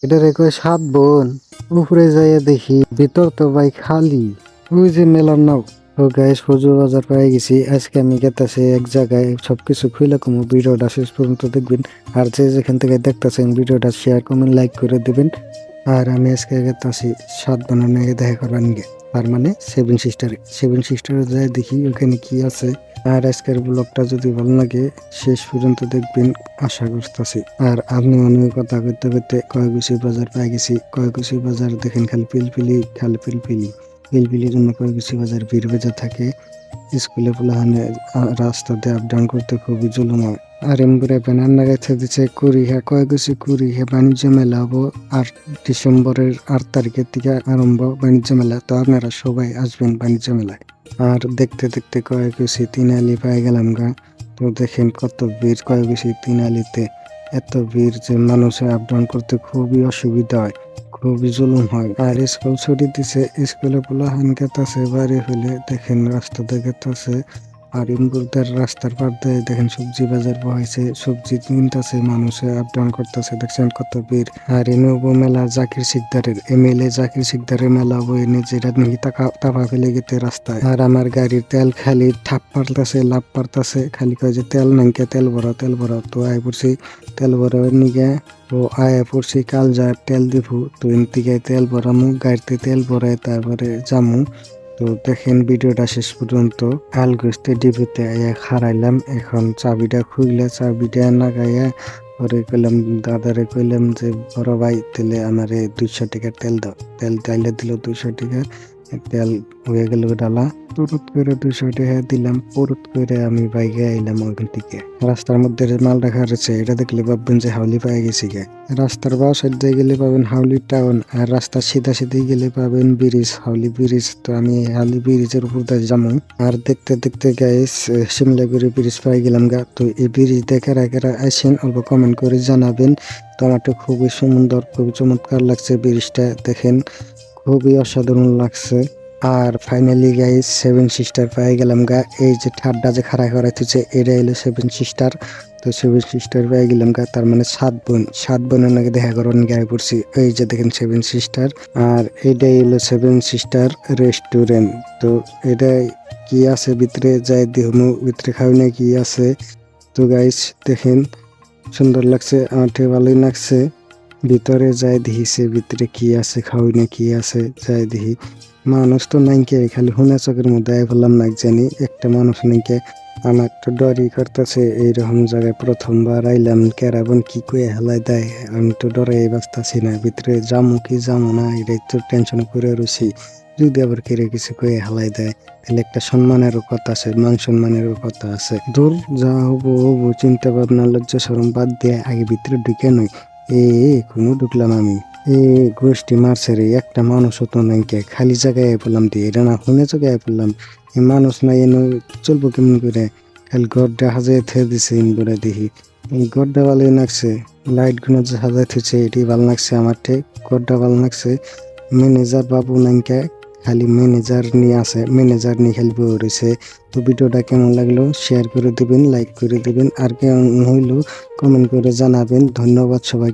এটারে কয় সাত বোন। উপরে যাইয়া দেখি ভিতর তো ভাই খালি। ওই যে মেলার নাও। তো গাইস ফজল বাজার পেয়ে গেছি। আজকে আমি গেতাছি এক জায়গায় সবকিছু খুলে কমু। ভিডিওটা শেষ পর্যন্ত দেখবেন। আর যে যেখান থেকে দেখতেছেন ভিডিওটা শেয়ার কমেন্ট লাইক করে দিবেন। আর আমি আজকে গেতাছি সাত বোনের নাকি দেখা করবার নিয়ে। তার মানে সেভেন সিস্টারে যাই দেখি ওখানে কি আছে। আর আজকের ব্লগটা যদি ভালো লাগে শেষ পর্যন্ত দেখবেন আশা করতেছি। আর আপনি অনেক কথা করতে করতে কয়গুছি বাজার পেয়ে গেছি। কয়গুছি বাজার দেখেন খালি পিলপিলির জন্য কয়গুছি বাজার ভিড় বেজে থাকে। স্কুলে পোলাহানে রাস্তা দিয়ে আপ ডাউন করতে খুবই জুলুম হয়। আর এমপুরে ব্যানার লাগাইতে দিচ্ছে কুড়িহা কয়গুছি কুড়িহা বাণিজ্য মেলা হবো। আর ডিসেম্বরের 8 তারিখের থেকে আরম্ভ বাণিজ্য মেলা। তো আপনারা সবাই আসবেন বাণিজ্য মেলায়। আর দেখতে দেখতে কয়গুছি তিনালি পাই গেলাম গা। তো দেখেন কত ভিড় কয়গুছি তিনালিতে। এত ভিড় যে মানুষের আপ ডাউন করতে খুবই অসুবিধা হয়, খুবই জুলুম হয়। আর স্কুল ছুটি দিছে, স্কুলে পোলাহান গেতাছে বাইরে হইলে দেখেন রাস্তাতে গেতাছে। আর ইমগুলদের রাস্তার পার দিয়ে দেখেন সবজি বাজার বহাইছে, সবজি কিনতেছে, মানুষে আপ ডাউন করতেছে। দেখছেন কত ভিড়। আর এনব মেলা জাকির শিকদারের এমএলএ জাকির শিকদারের মেলা বই নিজেরা নাকি তাপা ফেলে গেতে রাস্তায়। আর আমার গাড়ির তেল খালি ঠাপ পারতাছে লাভ পারতাছে, খালি কয় যে তেল নাকি তেল ভরা। তো আই পড়ছি তেল ভরা নিগে। তো আয়া পড়ছি কাল যার তেল দিব। তো এনতিকে তেল ভরামু, গাড়িতে তেল ভরাই তারপরে যামু। তো দেখেন ভিডিওটা শেষ পর্যন্ত। আলগোস্তে ডিবিতে আয়া খারাইলাম। এখন চাবিটা খুললে চাবিটা নাগাইয়া পরে কইলাম দাদারে কইলাম যে বড় ভাই তেলে আমারে 200 টাকার তেল দাও। তেল চাইলে দিল 200 টাকা। তেল হয়ে গেল ডালা। পুরুত করে 200 টাকা দিলাম। পুরুত করে আমি বাইকে আইলাম ওখান থেকে। রাস্তার মধ্যে যে মাল রাখা রয়েছে এটা দেখলে ভাববেন যে হাউলি পায়ে গেছি গে। রাস্তার বাঁ সাইড দিয়ে গেলে পাবেন হাউলি টাউন, আর রাস্তার সিধা গেলে পাবেন ব্রিজ, হাউলি ব্রিজ। তো আমি হাউলি ব্রিজের উপর দিয়ে যাবো। আর দেখতে দেখতে গাইস শিমলাগুড়ি ব্রিজ পাই গেলাম গা। তো এই ব্রিজ দেখে রাখা আসেন অল্প কমেন্ট করে জানাবেন। তো আমারটা খুবই সুন্দর, খুবই চমৎকার লাগছে ব্রিজটা দেখেন, খুবই অসাধারণ লাগছে। আর ফাইনালি গাইস সেভেন সিস্টার পেয়ে গেলাম গা। এই যে ঠাড্ডা যে খাড়া করাইতেছে এটা হলো সেভেন সিস্টার। তো সেভেন সিস্টার পেয়ে গেলাম গা, তার মানে সাত বোনের নাকি দেখা করার গায়ে পড়ছি। এই যে দেখেন সেভেন সিস্টার। আর এটাই হলো সেভেন সিস্টার রেস্টুরেন্ট। তো এটা কি আছে ভিতরে যাই দেখমু, ভিতরে খাওয়া না কি আছে। তো গাইস দেখেন সুন্দর লাগছে, আমার থেকে ভালোই লাগছে। ভিতরে যাই দেখিছে ভিতরে কি আছে, খাওয়াই না কি আছে যাই দেখি। মানুষ তো নাইকে, খালি হুনা চকের মধ্যে আই বললাম না জানি একটা মানুষ নাইকে। আমার তো ডরই করতেছে এইরকম জায়গায় প্রথমবার আইলাম। কেরাবন কি কয়ে হেলাই দেয়, আমি তো ডরে বাঁচতাছি না। ভিতরে যামু কি যামু না এটাই তো টেনশন করে রয়েছি। যদি আবার কেড়ে কিছু কয়ে হেলাই দেয় তাহলে একটা সম্মানেরও কথা আছে, মান সম্মানেরও কথা আছে। দূর যা হবো হবো, চিন্তা ভাবনা লজ্জা শরম বাদ দিয়ে আগে ভিতরে ঢুকে নই। কোনো ঢুকলাম আমি। গোষ্ঠী মারছে রে, একটা মানুষও তো নাই কে, খালি জায়গায় পড়লাম দিয়ে এটা না শুনে জায়গায় পড়লাম। এই মানুষ নাই এনে চলবো কেমন করে। খালি ঘরটা হাজায় থে দিছে ইনবরে দেখি। এই ঘরটা ভালোই লাগছে, লাইট গুলো যে হাজায় থেছে এটি ভালো লাগছে। আমার ঠিক ঘরটা ভালো লাগছে। ম্যানেজার বাবু নাইকে, খালি ম্যানেজার নিয়ে আছে, ম্যানেজার নিয়ে খালি বই রয়েছে। তো ভিডিওটা কেমন লাগলো শেয়ার করে দিবেন, লাইক করে দিবেন, আর কেমন হইলো কমেন্ট করে জানাবেন। ধন্যবাদ সবাই।